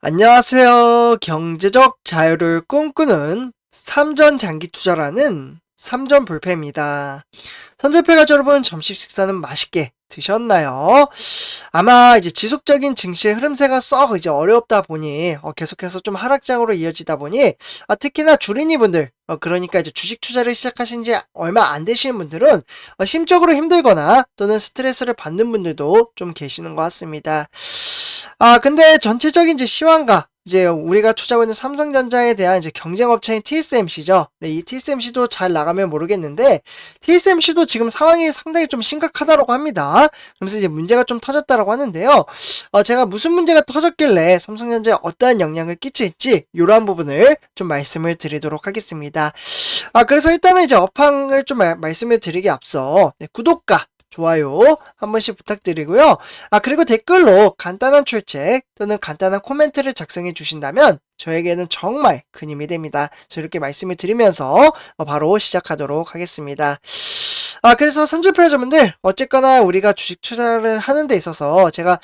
안녕하세요. 경제적 자유를 꿈꾸는 삼전 장기 투자라는 삼전 불패입니다. 선전패 가족 여러분, 점심 식사는 맛있게 드셨나요? 아마 이제 지속적인 증시의 흐름세가 썩 이제 어렵다 보니 계속해서 좀 하락장으로 이어지다 보니 특히나 주린이 분들 그러니까 이제 주식 투자를 시작하신 지 얼마 안 되시는 분들은 심적으로 힘들거나 또는 스트레스를 받는 분들도 좀 계시는 것 같습니다. 근데 전체적인 이제 시황과 이제 우리가 투자하고 있는 삼성전자에 대한 이제 경쟁업체인 TSMC죠. 네, 이 TSMC도 잘 나가면 모르겠는데, TSMC도 지금 상황이 상당히 좀 심각하다고 합니다. 그러면서 이제 문제가 좀 터졌다고 하는데요. 제가 무슨 문제가 터졌길래 삼성전자에 어떠한 영향을 끼칠지, 이러한 부분을 좀 말씀을 드리도록 하겠습니다. 그래서 일단은 이제 업황을 좀 말씀을 드리기 앞서, 네, 구독과 좋아요 한 번씩 부탁드리고요. 그리고 댓글로 간단한 출첵 또는 간단한 코멘트를 작성해 주신다면 저에게는 정말 큰 힘이 됩니다. 저 이렇게 말씀을 드리면서 바로 시작하도록 하겠습니다. 그래서 선주표자분들 어쨌거나 우리가 주식 투자를 하는 데 있어서 제가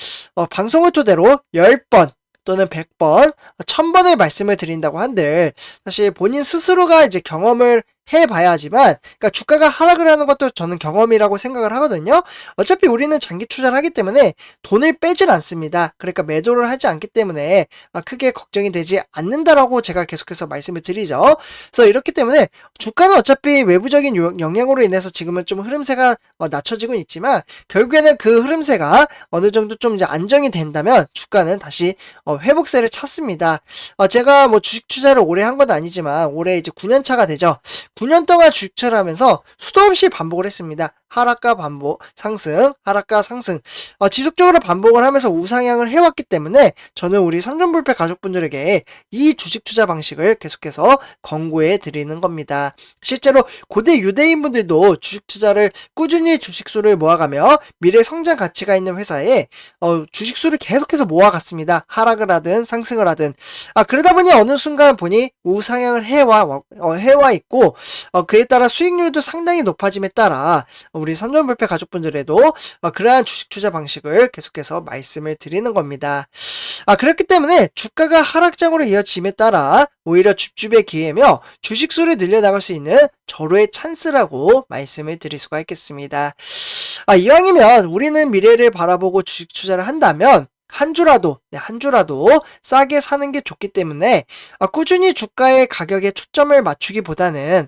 방송을 토대로 10번 또는 100번, 1000번을 말씀을 드린다고 한들 사실 본인 스스로가 이제 경험을 해봐야지만, 그러니까 주가가 하락을 하는 것도 저는 경험이라고 생각을 하거든요. 어차피 우리는 장기 투자를 하기 때문에 돈을 빼질 않습니다. 그러니까 매도를 하지 않기 때문에 크게 걱정이 되지 않는다라고 제가 계속해서 말씀을 드리죠. 그래서 이렇기 때문에 주가는 어차피 외부적인 영향으로 인해서 지금은 좀 흐름세가 낮춰지고 있지만 결국에는 그 흐름세가 어느 정도 좀 이제 안정이 된다면 주가는 다시 회복세를 찾습니다. 제가 뭐 주식 투자를 오래 한 건 아니지만 올해 이제 9년 차가 되죠. 9년 동안 주식 투자를 하면서 수도 없이 반복을 했습니다. 하락과 반복, 상승, 하락과 상승, 지속적으로 반복을 하면서 우상향을 해왔기 때문에 저는 우리 삼전불패 가족분들에게 이 주식 투자 방식을 계속해서 권고해 드리는 겁니다. 실제로 고대 유대인분들도 주식 투자를 꾸준히 주식수를 모아가며 미래 성장 가치가 있는 회사에 주식수를 계속해서 모아갔습니다. 하락을 하든 상승을 하든. 그러다 보니 어느 순간 보니 우상향을 해와 있고 그에 따라 수익률도 상당히 높아짐에 따라 우리 삼전불패 가족분들에도 그러한 주식 투자 방식을 계속해서 말씀을 드리는 겁니다. 그렇기 때문에 주가가 하락장으로 이어짐에 따라 오히려 줍줍의 기회며 주식수를 늘려나갈 수 있는 절호의 찬스라고 말씀을 드릴 수가 있겠습니다. 이왕이면 우리는 미래를 바라보고 주식 투자를 한다면 한 주라도 싸게 사는 게 좋기 때문에 꾸준히 주가의 가격에 초점을 맞추기보다는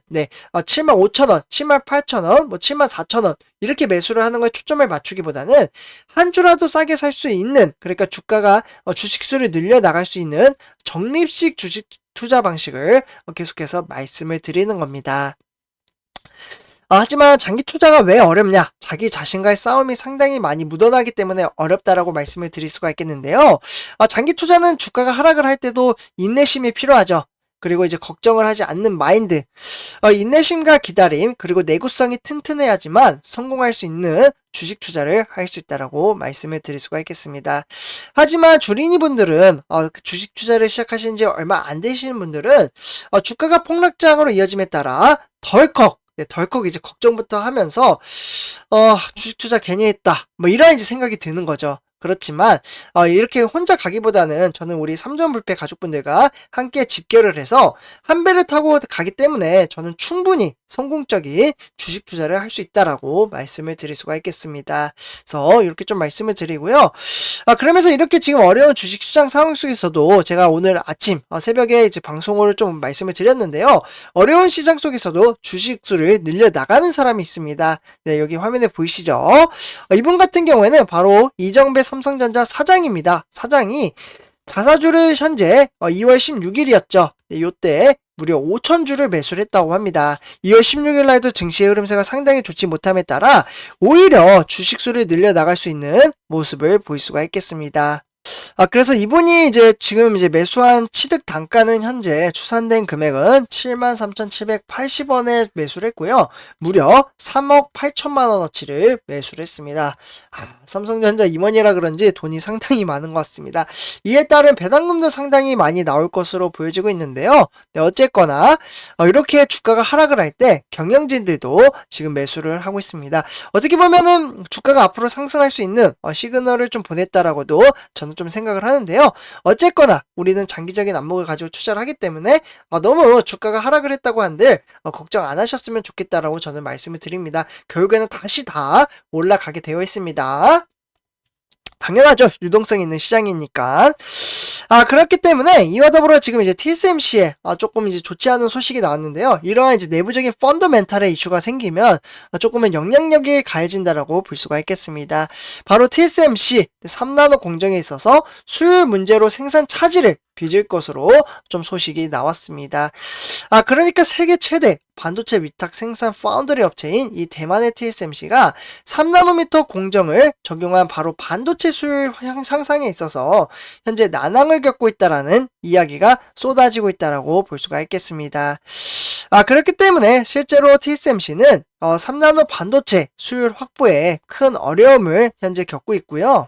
75,000원, 78,000원, 74,000원 이렇게 매수를 하는 거에 초점을 맞추기보다는 한 주라도 싸게 살 수 있는, 그러니까 주가가 주식수를 늘려 나갈 수 있는 적립식 주식 투자 방식을 계속해서 말씀을 드리는 겁니다. 하지만 장기 투자가 왜 어렵냐? 자기 자신과의 싸움이 상당히 많이 묻어나기 때문에 어렵다라고 말씀을 드릴 수가 있겠는데요. 장기 투자는 주가가 하락을 할 때도 인내심이 필요하죠. 그리고 이제 걱정을 하지 않는 마인드, 인내심과 기다림, 그리고 내구성이 튼튼해야지만 성공할 수 있는 주식 투자를 할 수 있다라고 말씀을 드릴 수가 있겠습니다. 하지만 주린이 분들은 주식 투자를 시작하신 지 얼마 안 되시는 분들은 주가가 폭락장으로 이어짐에 따라 덜컥 이제 걱정부터 하면서 주식 투자 괜히 했다 뭐 이런 이제 생각이 드는 거죠. 그렇지만 이렇게 혼자 가기보다는 저는 우리 삼전불패 가족분들과 함께 집결을 해서 한 배를 타고 가기 때문에 저는 충분히 성공적인 주식 투자를 할 수 있다라고 말씀을 드릴 수가 있겠습니다. 그래서 이렇게 좀 말씀을 드리고요. 그러면서 이렇게 지금 어려운 주식시장 상황 속에서도 제가 오늘 아침 새벽에 이제 방송을 좀 말씀을 드렸는데요. 어려운 시장 속에서도 주식수를 늘려 나가는 사람이 있습니다. 네, 여기 화면에 보이시죠? 이분 같은 경우에는 바로 이정배 삼성전자 사장입니다. 사장이 자사주를 현재 2월 16일이었죠. 네, 요때 무려 5,000주를 매수를 했다고 합니다. 2월 16일 날도 증시의 흐름세가 상당히 좋지 못함에 따라 오히려 주식수를 늘려 나갈 수 있는 모습을 볼 수가 있겠습니다. 그래서 이분이 지금 매수한 취득 단가는 현재 추산된 금액은 73,780원에 매수를 했고요. 무려 3억 8천만 원어치를 매수를 했습니다. 삼성전자 임원이라 그런지 돈이 상당히 많은 것 같습니다. 이에 따른 배당금도 상당히 많이 나올 것으로 보여지고 있는데요. 어쨌거나 이렇게 주가가 하락을 할 때 경영진들도 지금 매수를 하고 있습니다. 어떻게 보면은 주가가 앞으로 상승할 수 있는 시그널을 좀 보냈다라고도 저는 좀 생각합니다. 생각을 하는데요. 어쨌거나 우리는 장기적인 안목을 가지고 투자를 하기 때문에 너무 주가가 하락을 했다고 한들 걱정 안 하셨으면 좋겠다라고 저는 말씀을 드립니다. 결국에는 다시 다 올라가게 되어 있습니다. 당연하죠. 유동성 있는 시장이니까. 그렇기 때문에 이와 더불어 지금 이제 TSMC에 조금 이제 좋지 않은 소식이 나왔는데요. 이러한 이제 내부적인 펀더멘탈의 이슈가 생기면 조금은 영향력이 가해진다라고 볼 수가 있겠습니다. 바로 TSMC 3나노 공정에 있어서 수율 문제로 생산 차질을 빚을 것으로 좀 소식이 나왔습니다. 그러니까 세계 최대 반도체 위탁 생산 파운드리 업체인 이 대만의 TSMC가 3나노미터 공정을 적용한 바로 반도체 수율 상상에 있어서 현재 난항을 겪고 있다라는 이야기가 쏟아지고 있다라고 볼 수가 있겠습니다. 그렇기 때문에 실제로 TSMC는 3나노 반도체 수율 확보에 큰 어려움을 현재 겪고 있고요.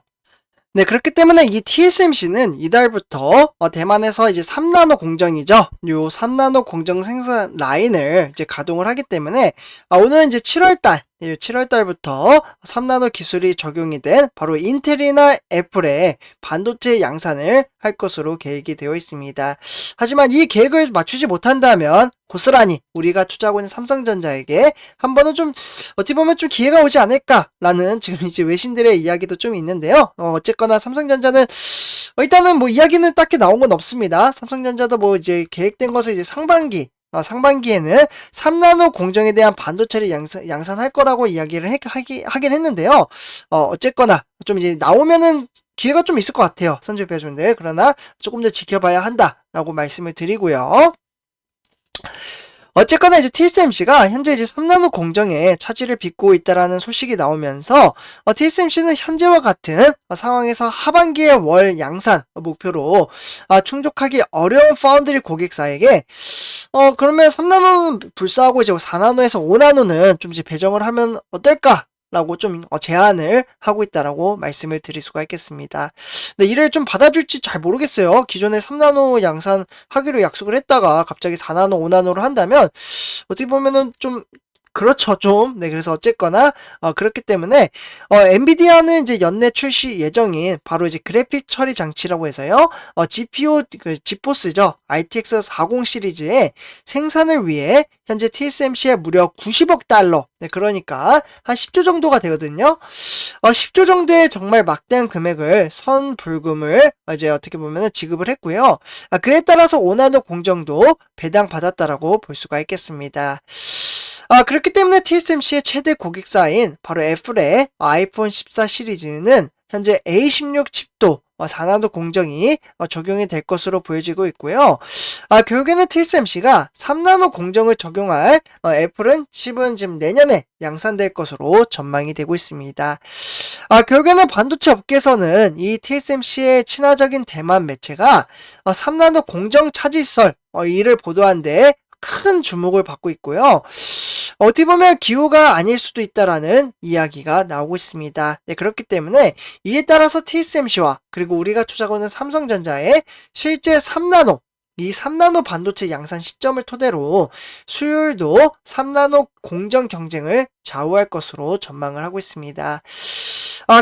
네, 그렇기 때문에 이 TSMC는 이달부터 대만에서 이제 3나노 공정이죠. 요 3나노 공정 생산 라인을 이제 가동을 하기 때문에 오늘 이제 7월달 7월달부터 3나노 기술이 적용이 된 바로 인텔이나 애플의 반도체 양산을 할 것으로 계획이 되어 있습니다. 하지만 이 계획을 맞추지 못한다면 고스란히 우리가 투자하고 있는 삼성전자에게 한 번은 좀 어떻게 보면 좀 기회가 오지 않을까라는 지금 이제 외신들의 이야기도 좀 있는데요. 어쨌거나 삼성전자는 일단은 뭐 이야기는 딱히 나온 건 없습니다. 삼성전자도 뭐 이제 계획된 것은 이제 상반기에는 3나노 공정에 대한 반도체를 양산할 거라고 이야기를 하긴 했는데요. 어쨌거나 좀 이제 나오면은 기회가 좀 있을 것 같아요. 선주배주분들. 그러나 조금 더 지켜봐야 한다라고 말씀을 드리고요. 어쨌거나 이제 TSMC가 현재 이제 3나노 공정에 차질을 빚고 있다라는 소식이 나오면서 TSMC는 현재와 같은 상황에서 하반기에 월 양산 목표로 충족하기 어려운 파운드리 고객사에게 그러면 3나노는 불사하고 이제 4나노에서 5나노는 좀 이제 배정을 하면 어떨까? 라고 좀 제안을 하고 있다라고 말씀을 드릴 수가 있겠습니다. 근데 이를 좀 받아줄지 잘 모르겠어요. 기존에 3나노 양산하기로 약속을 했다가 갑자기 4나노, 5나노로 한다면 어떻게 보면은 좀 그렇죠, 좀. 네, 그래서 어쨌거나, 그렇기 때문에, 엔비디아는 이제 연내 출시 예정인, 바로 이제 그래픽 처리 장치라고 해서요, GPU, 지포스죠. RTX 40 시리즈의 생산을 위해, 현재 TSMC에 무려 90억 달러, 네, 그러니까, 한 10조 정도가 되거든요. 10조 정도의 정말 막대한 금액을, 선불금을, 이제 어떻게 보면은 지급을 했고요. 그에 따라서 5나노 공정도 배당받았다라고 볼 수가 있겠습니다. 그렇기 때문에 TSMC의 최대 고객사인 바로 애플의 아이폰 14 시리즈는 현재 A16 칩도 4나노 공정이 적용이 될 것으로 보여지고 있고요. 결국에는 TSMC가 3나노 공정을 적용할 애플은 칩은 지금 내년에 양산될 것으로 전망이 되고 있습니다. 결국에는 반도체 업계에서는 이 TSMC의 친화적인 대만 매체가 3나노 공정 차지설 이를 보도한 데 큰 주목을 받고 있고요. 어떻게 보면 기후가 아닐 수도 있다라는 이야기가 나오고 있습니다. 네, 그렇기 때문에 이에 따라서 TSMC와 그리고 우리가 투자하고 있는 삼성전자의 실제 3나노 이 3나노 반도체 양산 시점을 토대로 수율도 3나노 공정 경쟁을 좌우할 것으로 전망을 하고 있습니다.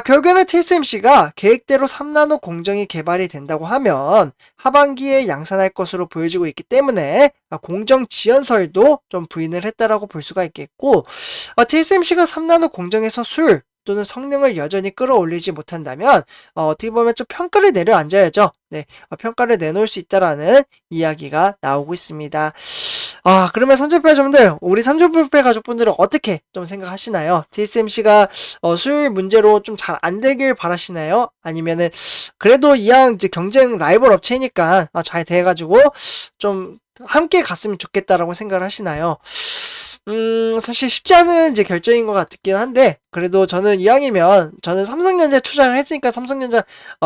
결국에는 TSMC가 계획대로 3나노 공정이 개발이 된다고 하면 하반기에 양산할 것으로 보여지고 있기 때문에 공정 지연설도 좀 부인을 했다라고 볼 수가 있겠고, TSMC가 3나노 공정에서 술 또는 성능을 여전히 끌어올리지 못한다면 어떻게 보면 좀 평가를 내려앉아야죠. 네, 평가를 내놓을 수 있다라는 이야기가 나오고 있습니다. 그러면 선전배가족분들, 우리 삼전불패 가족분들은 어떻게 좀 생각하시나요? TSMC가 수율 문제로 좀 잘 안 되길 바라시나요? 아니면은 그래도 이왕 이제 경쟁 라이벌 업체니까 잘 돼가지고 좀 함께 갔으면 좋겠다라고 생각을 하시나요? 사실 쉽지 않은 이제 결정인 것 같긴 한데, 그래도 저는 이왕이면, 저는 삼성전자에 투자를 했으니까 삼성전자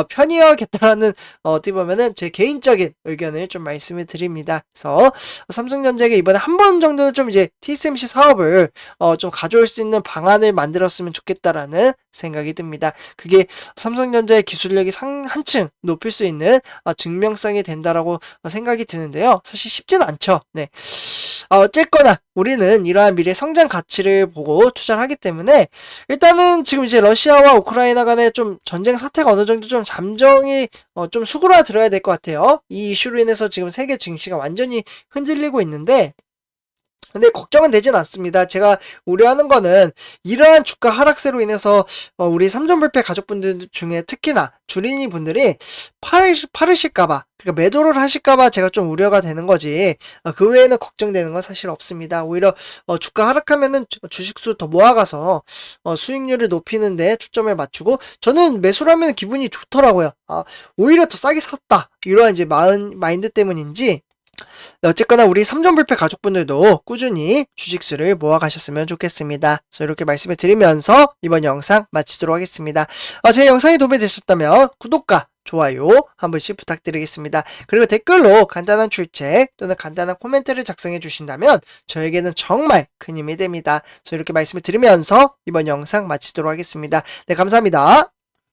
편이어야겠다라는, 어떻게 보면은 제 개인적인 의견을 좀 말씀을 드립니다. 그래서 삼성전자에게 이번에 한 번 정도는 좀 이제 TSMC 사업을, 좀 가져올 수 있는 방안을 만들었으면 좋겠다라는 생각이 듭니다. 그게 삼성전자의 기술력이 한층 높일 수 있는 증명성이 된다라고 생각이 드는데요. 사실 쉽진 않죠. 네. 어쨌거나 우리는 이러한 미래 성장 가치를 보고 투자를 하기 때문에 일단은 지금 이제 러시아와 우크라이나 간의 좀 전쟁 사태가 어느 정도 좀 잠정이 좀 수그러들어야 될 것 같아요. 이 이슈로 인해서 지금 세계 증시가 완전히 흔들리고 있는데 근데 걱정은 되진 않습니다. 제가 우려하는 거는 이러한 주가 하락세로 인해서 우리 삼전불패 가족분들 중에 특히나 주린이 분들이 팔으실까봐, 그러니까 매도를 하실까봐 제가 좀 우려가 되는 거지. 그 외에는 걱정되는 건 사실 없습니다. 오히려 주가 하락하면은 주식수 더 모아가서 수익률을 높이는데 초점을 맞추고 저는 매수를 하면 기분이 좋더라고요. 오히려 더 싸게 샀다, 이러한 이제 마인드 때문인지. 어쨌거나 우리 삼전불패 가족분들도 꾸준히 주식수를 모아가셨으면 좋겠습니다. 그래서 이렇게 말씀을 드리면서 이번 영상 마치도록 하겠습니다. 제 영상이 도움이 되셨다면 구독과 좋아요 한 번씩 부탁드리겠습니다. 그리고 댓글로 간단한 출첵 또는 간단한 코멘트를 작성해 주신다면 저에게는 정말 큰 힘이 됩니다. 그래서 이렇게 말씀을 드리면서 이번 영상 마치도록 하겠습니다. 네, 감사합니다.